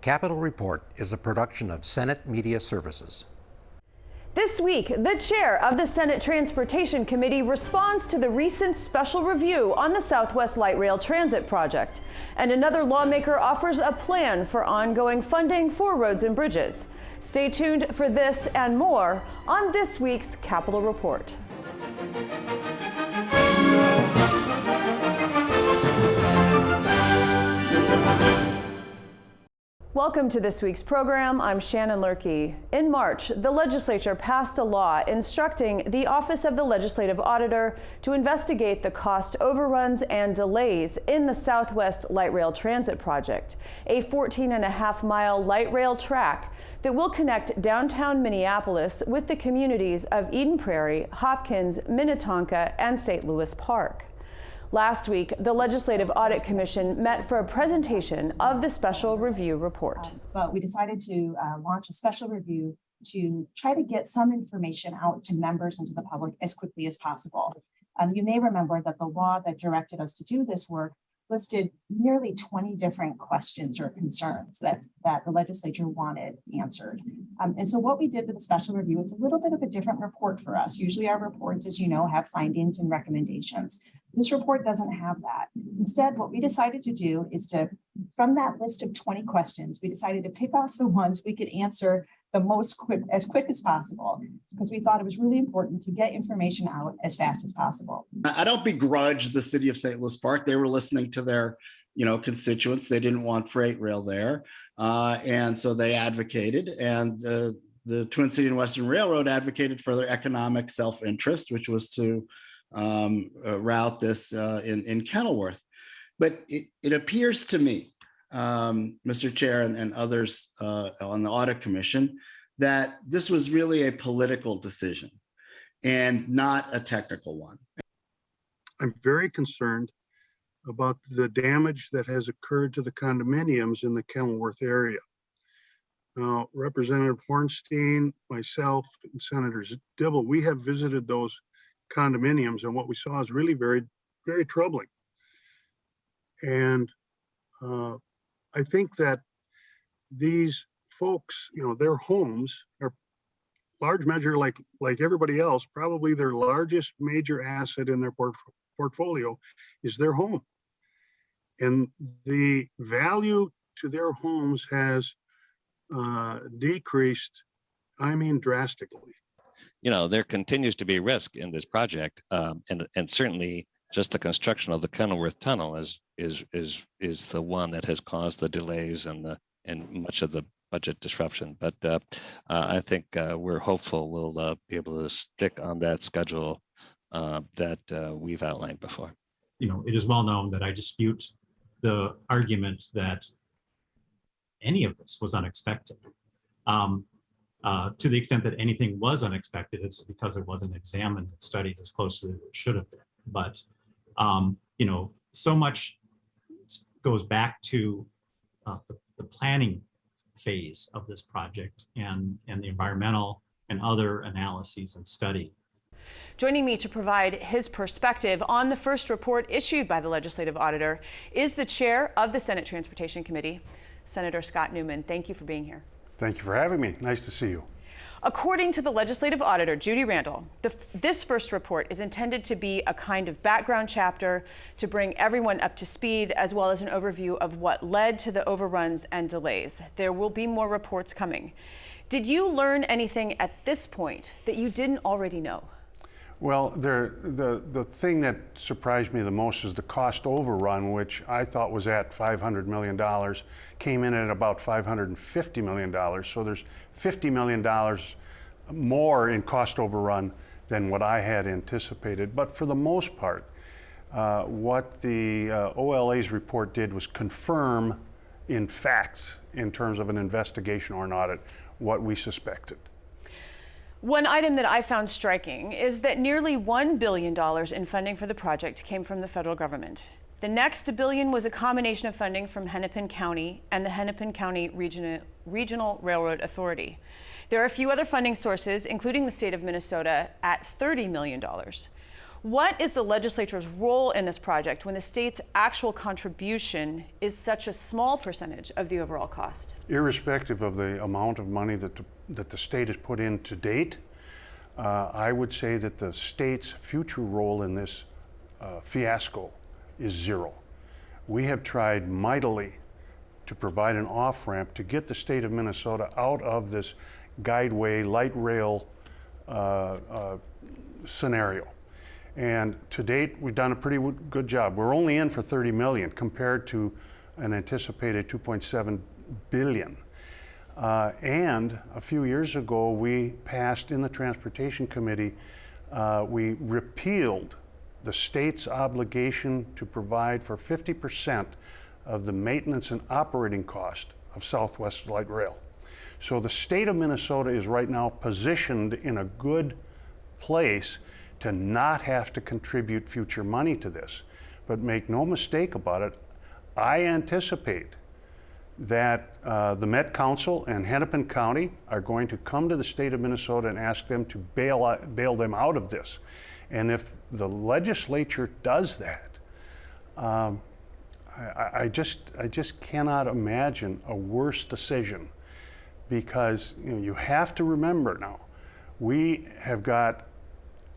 Capitol Report is a production of Senate Media Services. This week, the chair of the Senate Transportation Committee responds to the recent special review on the Southwest Light Rail Transit project. And another lawmaker offers a plan for ongoing funding for roads and bridges. Stay tuned for this and more on this week's Capitol Report. Welcome to this week's program. I'm Shannon Loehrke. In March, the legislature passed a law instructing the Office of the Legislative Auditor to investigate the cost overruns and delays in the Southwest Light Rail Transit project, a 14.5-mile light rail track that will connect downtown Minneapolis with the communities of Eden Prairie, Hopkins, Minnetonka, and St. Louis Park. Last week, the Legislative Audit Commission met for a presentation of the special review report. But we decided to launch a special review to try to get some information out to members and to the public as quickly as possible. You may remember that the law that directed us to do this work listed nearly 20 different questions or concerns that the legislature wanted answered. And so what we did with the special review, it's a little bit of a different report for us. Usually our reports, as you know, have findings and recommendations. This report doesn't have that. Instead, what we decided to do is from that list of 20 questions, we decided to pick off the ones we could answer as quick as possible, because we thought it was really important to get information out as fast as possible. I don't begrudge the city of St. Louis Park. They were listening to their, constituents. They didn't want freight rail there, and so they advocated. And the Twin City and Western Railroad advocated for their economic self-interest, which was to route this in Kenilworth. But it appears to me, Mr. Chair and others on the Audit Commission, that this was really a political decision and not a technical one. I'm very concerned about the damage that has occurred to the condominiums in the Kenilworth area. Now, Representative Hornstein, myself, and Senator Dibble, we have visited those condominiums, and what we saw is really very, very troubling. And I think that these folks, their homes are large measure, like everybody else, probably their largest major asset in their portfolio is their home. And the value to their homes has decreased, drastically. There continues to be risk in this project, and certainly just the construction of the Kenilworth Tunnel is the one that has caused the delays and much of the budget disruption. But I think we're hopeful we'll be able to stick on that schedule that we've outlined before. It is well known that I dispute the argument that any of this was unexpected. To the extent that anything was unexpected, it's because it wasn't examined and studied as closely as it should have been. But so much goes back to the planning phase of this project and the environmental and other analyses and study. Joining me to provide his perspective on the first report issued by the Legislative Auditor is the chair of the Senate Transportation Committee, Senator Scott Newman. Thank you for being here. Thank you for having me. Nice to see you. According to the Legislative Auditor, Judy Randall, this first report is intended to be a kind of background chapter to bring everyone up to speed, as well as an overview of what led to the overruns and delays. There will be more reports coming. Did you learn anything at this point that you didn't already know? Well, the thing that surprised me the most is the cost overrun, which I thought was at $500 million, came in at about $550 million. So there's $50 million more in cost overrun than what I had anticipated. But for the most part, what the OLA's report did was confirm in facts, in terms of an investigation or an audit, what we suspected. One item that I found striking is that nearly $1 billion in funding for the project came from the federal government. The next $1 billion was a combination of funding from Hennepin County and the Hennepin County Regional Railroad Authority. There are a few other funding sources, including the state of Minnesota, at $30 million. What is the legislature's role in this project when the state's actual contribution is such a small percentage of the overall cost? Irrespective of the amount of money that the state has put in to date, I would say that the state's future role in this fiasco is zero. We have tried mightily to provide an off-ramp to get the state of Minnesota out of this guideway, light rail scenario. And to date, we've done a pretty good job. We're only in for 30 million compared to an anticipated 2.7 billion. And a few years ago, we passed in the Transportation Committee, we repealed the state's obligation to provide for 50% of the maintenance and operating cost of Southwest Light Rail. So the state of Minnesota is right now positioned in a good place to not have to contribute future money to this. But make no mistake about it, I anticipate that the Met Council and Hennepin County are going to come to the state of Minnesota and ask them to bail them out of this. And if the legislature does that, I just cannot imagine a worse decision, because you have to remember now, we have got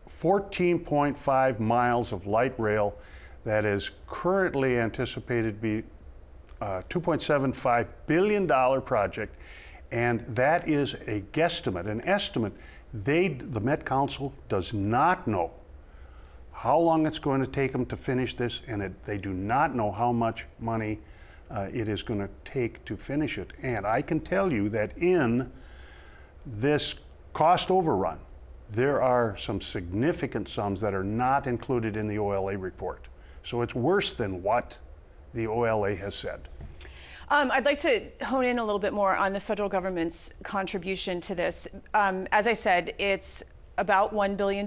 14.5 miles of light rail that is currently anticipated to be a $2.75 billion project, and that is a guesstimate, an estimate. The Met Council does not know how long it's going to take them to finish this, and they do not know how much money it is going to take to finish it. And I can tell you that in this cost overrun, there are some significant sums that are not included in the OLA report. So it's worse than what the OLA has said. I'd like to hone in a little bit more on the federal government's contribution to this. As I said, it's about $1 billion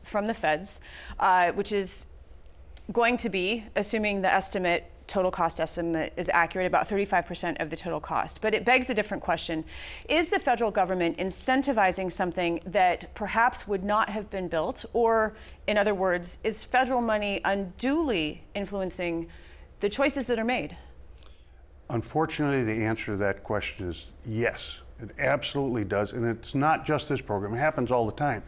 from the feds, which is going to be, assuming the total cost estimate is accurate, about 35% of the total cost. But it begs a different question. Is the federal government incentivizing something that perhaps would not have been built? Or, in other words, is federal money unduly influencing the choices that are made? Unfortunately, the answer to that question is yes. It absolutely does, and it's not just this program. It happens all the time.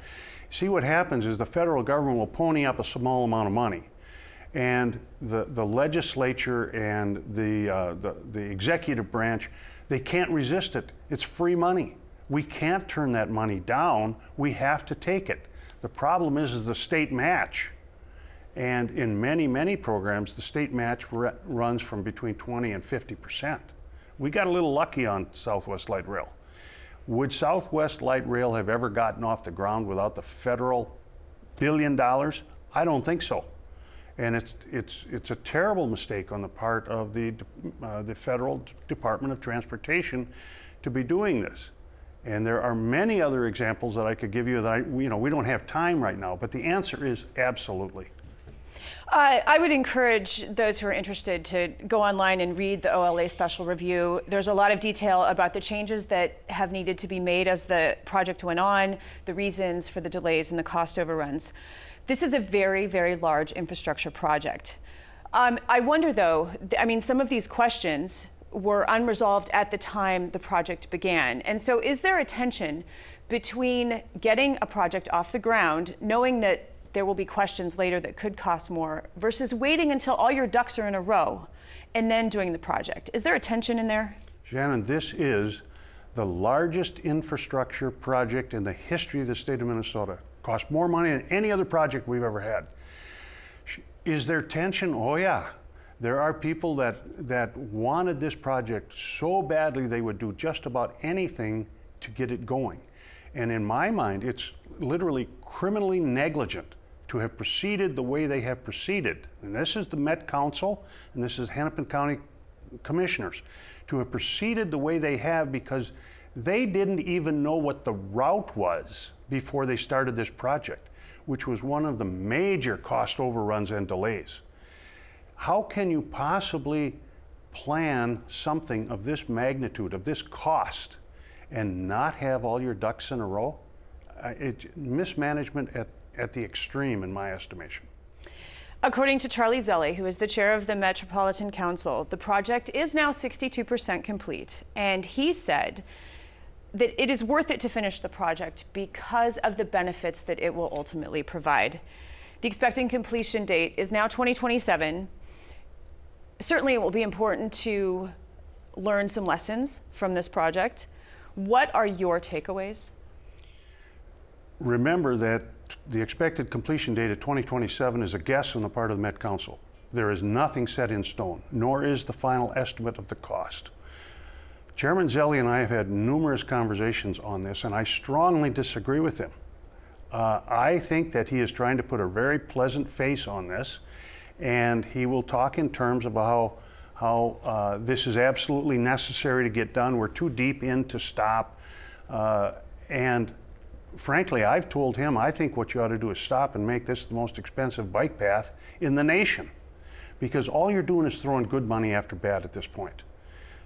See, what happens is the federal government will pony up a small amount of money, and the legislature and the executive branch, they can't resist it. It's free money. We can't turn that money down. We have to take it. The problem is the state match. And in many, many programs, the state match runs from between 20 and 50%. We got a little lucky on Southwest Light Rail. Would Southwest Light Rail have ever gotten off the ground without the federal $1 billion? I don't think so. And it's a terrible mistake on the part of the Federal Department of Transportation to be doing this. And there are many other examples that I could give you that we don't have time right now, but the answer is absolutely. I would encourage those who are interested to go online and read the OLA special review. There's a lot of detail about the changes that have needed to be made as the project went on, the reasons for the delays and the cost overruns. This is a very, very large infrastructure project. I wonder though, some of these questions were unresolved at the time the project began. And so is there a tension between getting a project off the ground, knowing that there will be questions later that could cost more, versus waiting until all your ducks are in a row and then doing the project? Is there a tension in there? Shannon, this is the largest infrastructure project in the history of the state of Minnesota. Cost more money than any other project we've ever had. Is there tension? Oh yeah. There are people that wanted this project so badly they would do just about anything to get it going. And in my mind, it's literally criminally negligent to have proceeded the way they have proceeded. And this is the Met Council, and this is Hennepin County Commissioners, to have proceeded the way they have because they didn't even know what the route was before they started this project, which was one of the major cost overruns and delays. How can you possibly plan something of this magnitude, of this cost, and not have all your ducks in a row? Mismanagement at the extreme in my estimation. According to Charlie Zelli, who is the chair of the Metropolitan Council, the project is now 62% complete, and he said that it is worth it to finish the project because of the benefits that it will ultimately provide. The expected completion date is now 2027. Certainly it will be important to learn some lessons from this project. What are your takeaways? Remember that the expected completion date of 2027 is a guess on the part of the Met Council. There is nothing set in stone, nor is the final estimate of the cost. Chairman Zelli and I have had numerous conversations on this, and I strongly disagree with him. I think that he is trying to put a very pleasant face on this, and he will talk in terms of how this is absolutely necessary to get done. We're too deep in to stop. And frankly, I've told him I think what you ought to do is stop and make this the most expensive bike path in the nation, because all you're doing is throwing good money after bad at this point.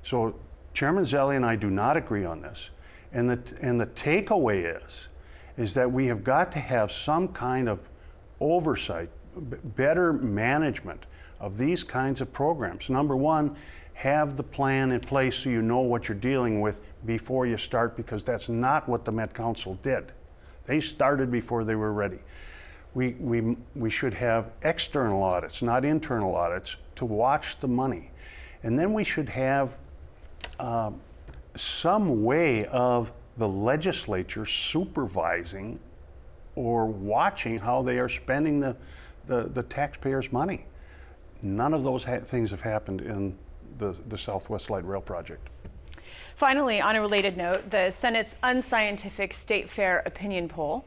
So Chairman Zelli and I do not agree on this. And the takeaway is that we have got to have some kind of oversight, better management of these kinds of programs. Number one, have the plan in place so you know what you're dealing with before you start, because that's not what the Met Council did. They started before they were ready. We should have external audits, not internal audits, to watch the money. And then we should have some way of the legislature supervising or watching how they are spending the taxpayers' money. None of those things have happened in the Southwest Light Rail project. Finally, on a related note, the Senate's unscientific State Fair opinion poll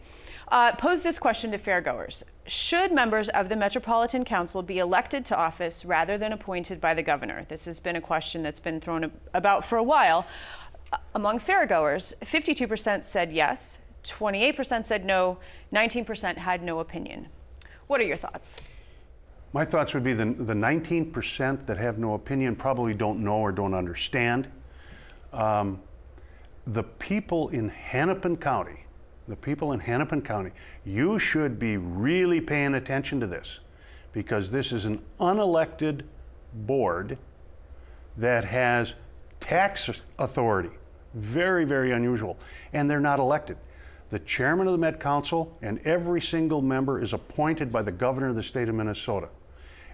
posed this question to fairgoers. Should members of the Metropolitan Council be elected to office rather than appointed by the governor? This has been a question that's been thrown about for a while. Among fairgoers, 52% said yes, 28% said no, 19% had no opinion. What are your thoughts? My thoughts would be the 19% that have no opinion probably don't know or don't understand. The people in Hennepin County, you should be really paying attention to this, because this is an unelected board that has tax authority. Very, very unusual. And they're not elected. The chairman of the Met Council and every single member is appointed by the governor of the state of Minnesota.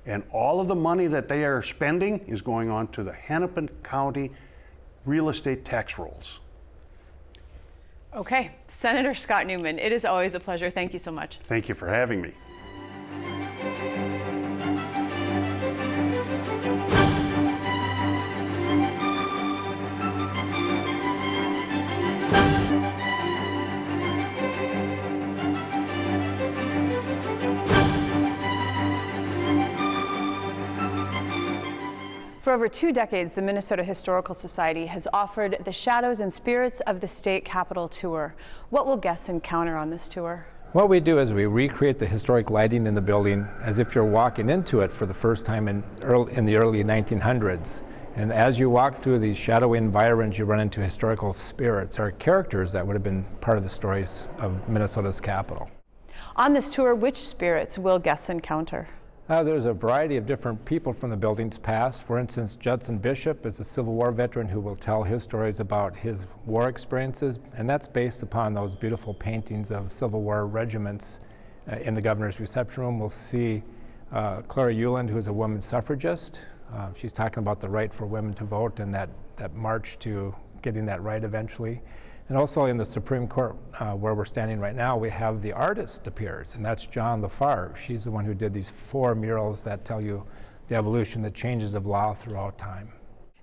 And all of the money that they are spending is going on to the Hennepin County real estate tax rolls. Okay, Senator Scott Newman, it is always a pleasure. Thank you so much. Thank you for having me. For over 2 decades, the Minnesota Historical Society has offered the Shadows and Spirits of the State Capitol tour. What will guests encounter on this tour? What we do is we recreate the historic lighting in the building as if you're walking into it for the first time in the early 1900s. And as you walk through these shadowy environs, you run into historical spirits or characters that would have been part of the stories of Minnesota's capital. On this tour, which spirits will guests encounter? There's a variety of different people from the building's past. For instance, Judson Bishop is a Civil War veteran who will tell his stories about his war experiences, and that's based upon those beautiful paintings of Civil War regiments in the governor's reception room. We'll see Clara Euland, who's a woman suffragist. She's talking about the right for women to vote and that march to getting that right eventually. And also in the Supreme Court, where we're standing right now, we have the artist appears, and that's John Lafarge. She's the one who did these 4 murals that tell you the evolution, the changes of law throughout time.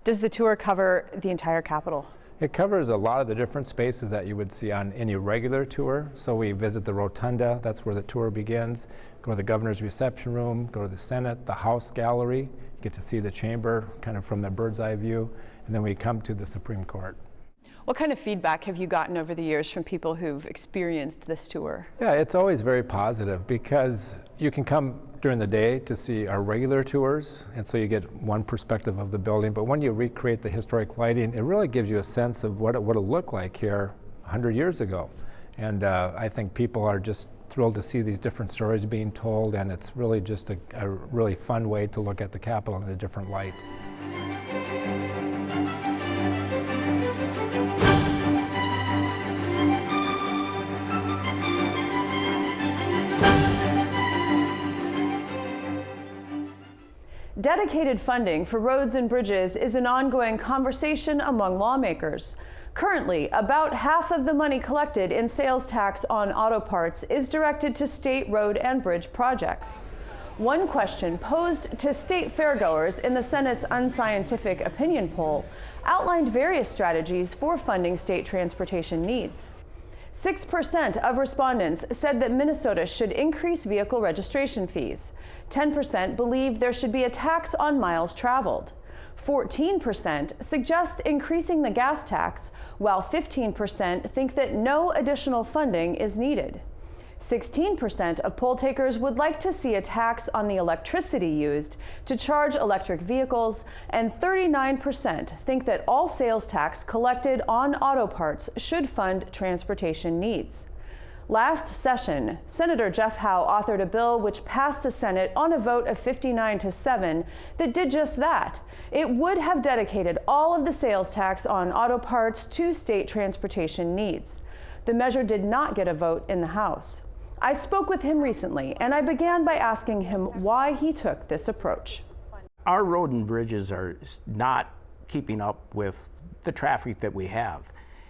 Does the tour cover the entire Capitol? It covers a lot of the different spaces that you would see on any regular tour. So we visit the rotunda, that's where the tour begins, go to the governor's reception room, go to the Senate, the House gallery, get to see the chamber kind of from the bird's eye view, and then we come to the Supreme Court. What kind of feedback have you gotten over the years from people who've experienced this tour? Yeah, it's always very positive because you can come during the day to see our regular tours, and so you get one perspective of the building, but when you recreate the historic lighting, it really gives you a sense of what it would have looked like here 100 years ago. And I think people are just thrilled to see these different stories being told, and it's really just a really fun way to look at the Capitol in a different light. Dedicated funding for roads and bridges is an ongoing conversation among lawmakers. Currently, about half of the money collected in sales tax on auto parts is directed to state road and bridge projects. One question posed to state fairgoers in the Senate's unscientific opinion poll outlined various strategies for funding state transportation needs. 6% of respondents said that Minnesota should increase vehicle registration fees. 10% believe there should be a tax on miles traveled. 14% suggest increasing the gas tax, while 15% think that no additional funding is needed. 16% of poll takers would like to see a tax on the electricity used to charge electric vehicles, and 39% think that all sales tax collected on auto parts should fund transportation needs. Last session, Senator Jeff Howe authored a bill which passed the Senate on a vote of 59-7 that did just that. It would have dedicated all of the sales tax on auto parts to state transportation needs. The measure did not get a vote in the House. I spoke with him recently, and I began by asking him why he took this approach. Our road and bridges are not keeping up with the traffic that we have.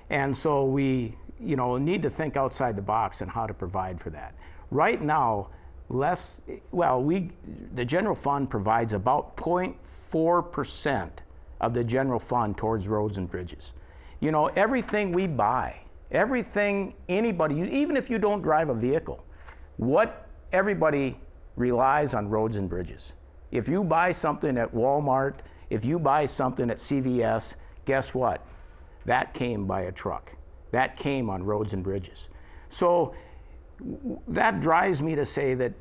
And so we need to think outside the box and how to provide for that. Right now, the general fund provides about 0.4% of the general fund towards roads and bridges. Everything we buy, everything anybody, even if you don't drive a vehicle, everybody relies on roads and bridges. If you buy something at Walmart, if you buy something at CVS, guess what? That came by a truck. That came on roads and bridges. So that drives me to say that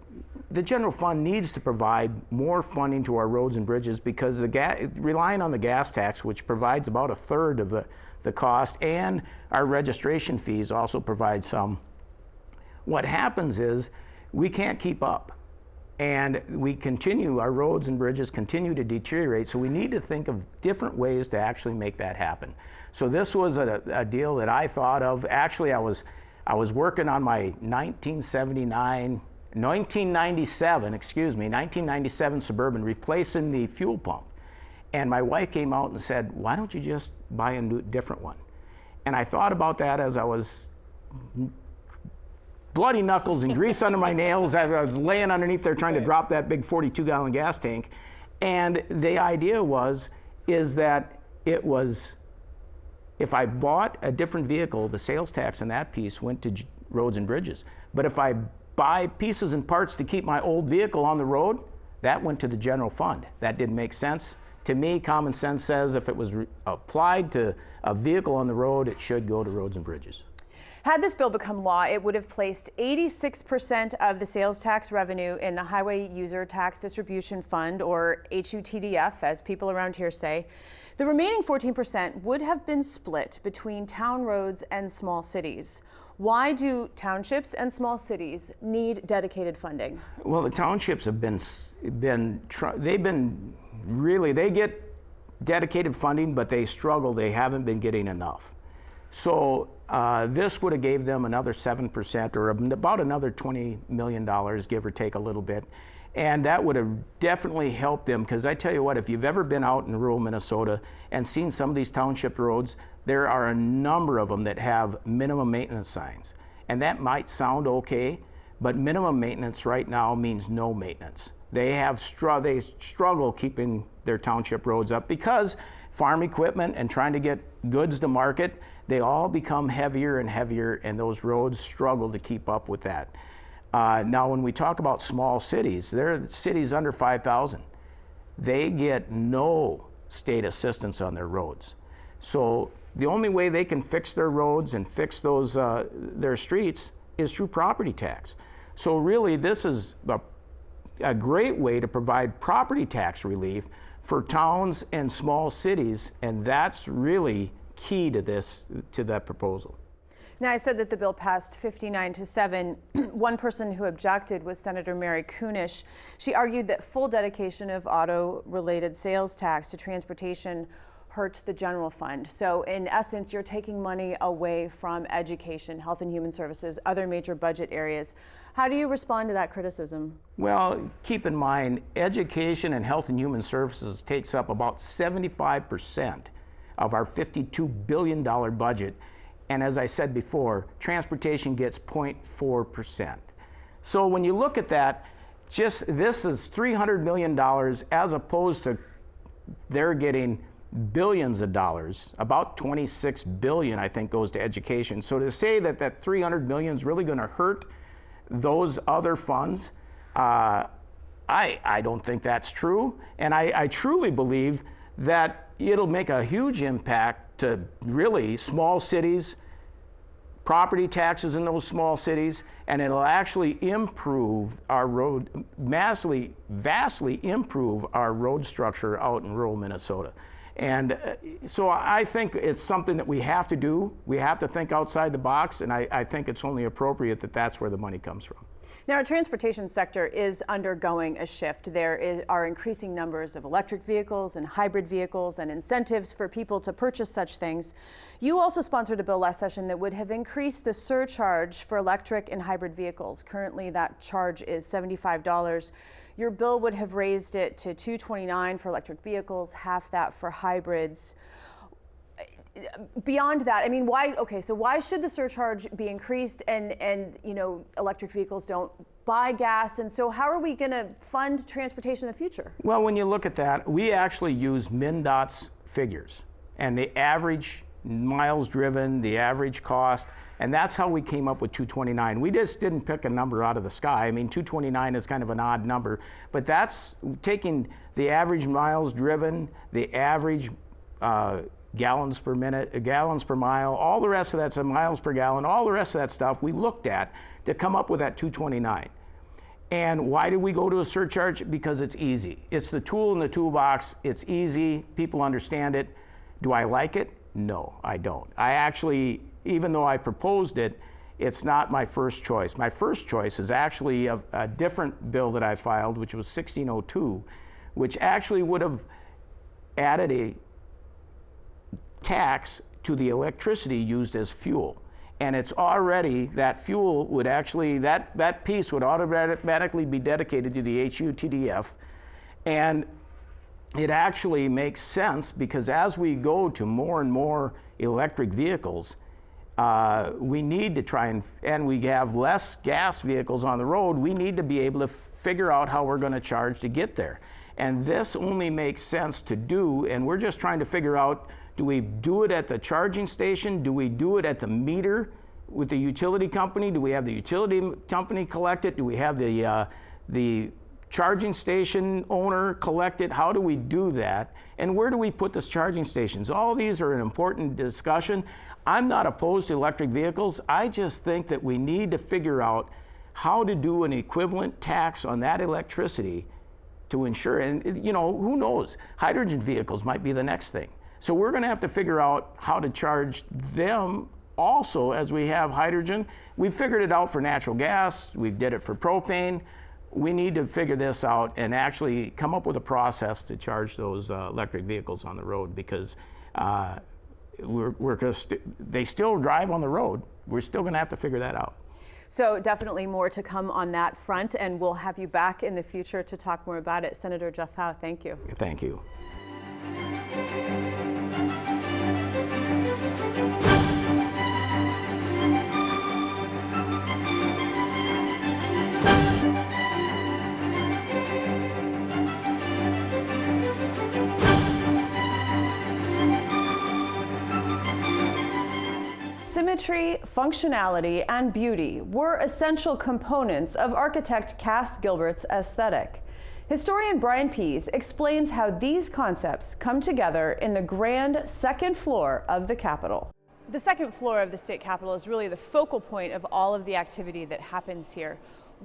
the general fund needs to provide more funding to our roads and bridges, because relying on the gas tax, which provides about a third of the cost, and our registration fees also provide some. What happens is we can't keep up, and our roads and bridges continue to deteriorate, so we need to think of different ways to actually make that happen. So this was a deal that I thought of. Actually, I was working on my 1997 Suburban, replacing the fuel pump. And my wife came out and said, why don't you just buy a different one? And I thought about that as I was bloody knuckles and grease under my nails. I was laying underneath there trying to drop that big 42-gallon gas tank. And the idea is that if I bought a different vehicle, the sales tax on that piece went to roads and bridges. But if I buy pieces and parts to keep my old vehicle on the road, that went to the general fund. That didn't make sense. To me, common sense says if it was applied to a vehicle on the road, it should go to roads and bridges. Had this bill become law, it would have placed 86% of the sales tax revenue in the Highway User Tax Distribution Fund, or HUTDF, as people around here say. The remaining 14% would have been split between town roads and small cities. Why do townships and small cities need dedicated funding? Well, the townships have they get dedicated funding, but they struggle. They haven't been getting enough. So this would have gave them another 7%, or about another $20 million, give or take a little bit. And that would have definitely helped them, because I tell you what, if you've ever been out in rural Minnesota and seen some of these township roads, there are a number of them that have minimum maintenance signs. And that might sound okay, but minimum maintenance right now means no maintenance. They struggle keeping their township roads up, because farm equipment and trying to get goods to market, they all become heavier and heavier, and those roads struggle to keep up with that. Now, when we talk about small cities, they're cities under 5,000. They get no state assistance on their roads. So the only way they can fix their roads and fix their streets is through property tax. So really, this is a great way to provide property tax relief for towns and small cities, and that's really key to that proposal. Now, I said that the bill passed 59-7. One person who objected was Senator Mary Kunesh. She argued that full dedication of auto-related sales tax to transportation hurts the general fund. So in essence, you're taking money away from education, health and human services, other major budget areas. How do you respond to that criticism? Well, keep in mind, education and health and human services takes up about 75% of our $52 billion budget. And as I said before, transportation gets 0.4%. So when you look at that, just this is $300 million as opposed to they're getting billions of dollars. About 26 billion, I think, goes to education. So to say that that 300 million is really going to hurt those other funds, I don't think that's true. And I truly believe that it'll make a huge impact to really small cities, property taxes in those small cities, and it'll actually improve our road, vastly improve our road structure out in rural Minnesota. And so I think it's something that we have to do. We have to think outside the box, and I think it's only appropriate that that's where the money comes from. Now, our transportation sector is undergoing a shift. There are increasing numbers of electric vehicles and hybrid vehicles and incentives for people to purchase such things. You also sponsored a bill last session that would have increased the surcharge for electric and hybrid vehicles. Currently, that charge is $75. Your bill would have raised it to $229 for electric vehicles, half that for hybrids. Beyond that, I mean, why should the surcharge be increased and you know, electric vehicles don't buy gas? And so how are we going to fund transportation in the future? Well, when you look at that, we actually use MnDOT's figures and the average miles driven, the average cost, and that's how we came up with 229. We just didn't pick a number out of the sky. I mean, 229 is kind of an odd number, but that's taking the average miles driven, the average gallons per minute, gallons per mile, all the rest of that's miles per gallon, all the rest of that stuff we looked at to come up with that 229. And why did we go to a surcharge? Because it's easy. It's the tool in the toolbox. It's easy. People understand it. Do I like it? No, I don't. I actually, even though I proposed it, it's not my first choice. My first choice is actually a different bill that I filed, which was 1602, which actually would have added a tax to the electricity used as fuel. And it's already, that fuel would actually, that piece would automatically be dedicated to the HUTDF. And it actually makes sense because as we go to more and more electric vehicles, we need to try and we have less gas vehicles on the road, we need to be able to figure out how we're going to charge to get there. And this only makes sense to do, and we're just trying to figure out, do we do it at the charging station? Do we do it at the meter with the utility company? Do we have the utility company collect it? Do we have the charging station owner collect it? How do we do that? And where do we put these charging stations? All these are an important discussion. I'm not opposed to electric vehicles. I just think that we need to figure out how to do an equivalent tax on that electricity to ensure, and you know, who knows? Hydrogen vehicles might be the next thing. So we're going to have to figure out how to charge them also as we have hydrogen. We've figured it out for natural gas. We did it for propane. We need to figure this out and actually come up with a process to charge those electric vehicles on the road because they still drive on the road. We're still going to have to figure that out. So definitely more to come on that front, and we'll have you back in the future to talk more about it. Senator Jeff Howe, thank you. Thank you. Symmetry, functionality, and beauty were essential components of architect Cass Gilbert's aesthetic. Historian Brian Pease explains how these concepts come together in the grand second floor of the Capitol. The second floor of the state capitol is really the focal point of all of the activity that happens here.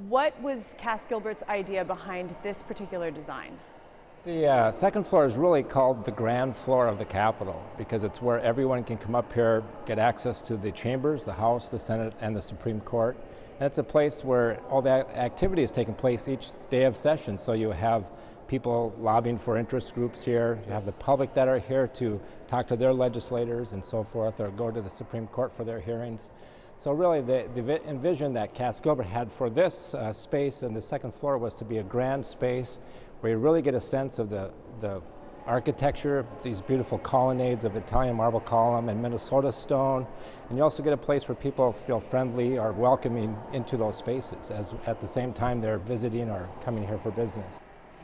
What was Cass Gilbert's idea behind this particular design? The second floor is really called the grand floor of the Capitol because it's where everyone can come up here, get access to the chambers, the House, the Senate, and the Supreme Court. And it's a place where all that activity is taking place each day of session. So you have people lobbying for interest groups here. You have the public that are here to talk to their legislators and so forth, or go to the Supreme Court for their hearings. So really the envision that Cass Gilbert had for this space in the second floor was to be a grand space where you really get a sense of the architecture, these beautiful colonnades of Italian marble column and Minnesota stone. And you also get a place where people feel friendly or welcoming into those spaces as at the same time they're visiting or coming here for business.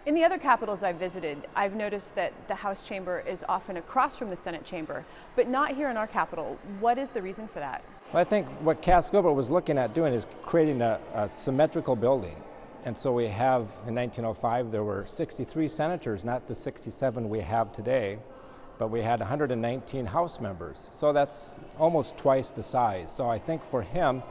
In the other capitals I've visited, I've noticed that the House chamber is often across from the Senate chamber, but not here in our capital. What is the reason for that? Well, I think what Cass Gilbert was looking at doing is creating a symmetrical building. And so we have, in 1905, there were 63 senators, not the 67 we have today, but we had 119 House members. So that's almost twice the size. So I think for him,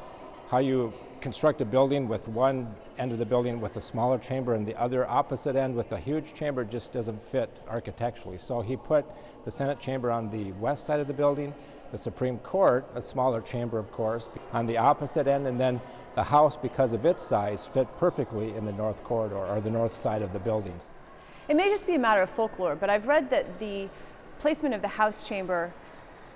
how you construct a building with one end of the building with a smaller chamber and the other opposite end with a huge chamber just doesn't fit architecturally. So he put the Senate chamber on the west side of the building, the Supreme Court, a smaller chamber of course, on the opposite end, and then the House, because of its size, fit perfectly in the north corridor or the north side of the buildings. It may just be a matter of folklore, but I've read that the placement of the House chamber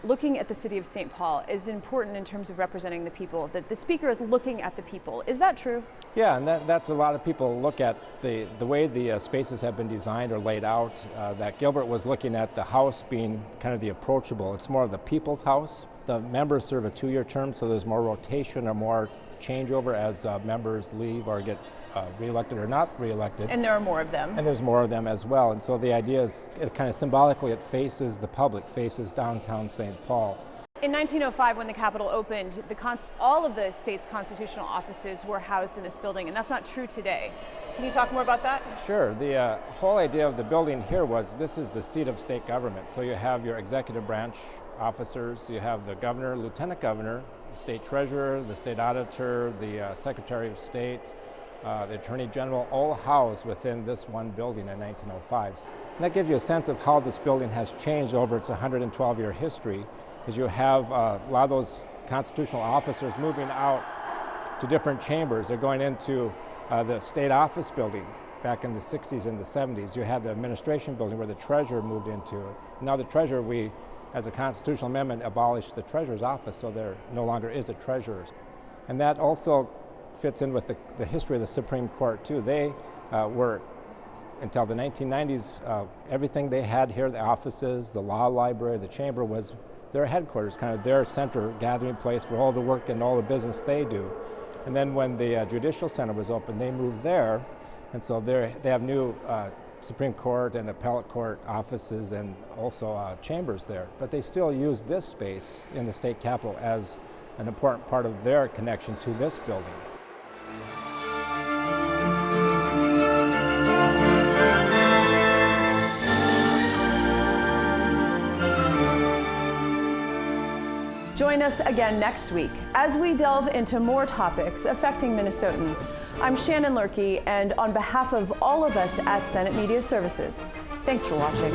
looking at the city of St. Paul is important in terms of representing the people, that the speaker is looking at the people. Is that true? Yeah, and that's a lot of people look at the way the spaces have been designed or laid out, that Gilbert was looking at the House being kind of the approachable. It's more of the people's house. The members serve a 2-year term, so there's more rotation or more changeover as members leave or get reelected or not reelected. And there are more of them. And there's more of them as well. And so the idea is, it kind of symbolically, it faces the public, faces downtown St. Paul. In 1905, when the Capitol opened, all of the state's constitutional offices were housed in this building, and that's not true today. Can you talk more about that? Sure. The whole idea of the building here was this is the seat of state government. So you have your executive branch officers, you have the governor, lieutenant governor, the state treasurer, the state auditor, the secretary of state, the Attorney General, all housed within this one building in 1905. And that gives you a sense of how this building has changed over its 112-year history, is you have a lot of those constitutional officers moving out to different chambers. They're going into the state office building back in the 60s and the 70s. You had the administration building where the treasurer moved into. Now the treasurer, we, as a constitutional amendment, abolished the treasurer's office, so there no longer is a treasurer. And that also fits in with the history of the Supreme Court too. They were, until the 1990s, everything they had here, the offices, the law library, the chamber, was their headquarters, kind of their center gathering place for all the work and all the business they do. And then when the Judicial Center was open, they moved there, and so they have new Supreme Court and appellate court offices and also chambers there. But they still use this space in the state capitol as an important part of their connection to this building. Join us again next week as we delve into more topics affecting Minnesotans. I'm Shannon Loehrke, and on behalf of all of us at Senate Media Services, thanks for watching.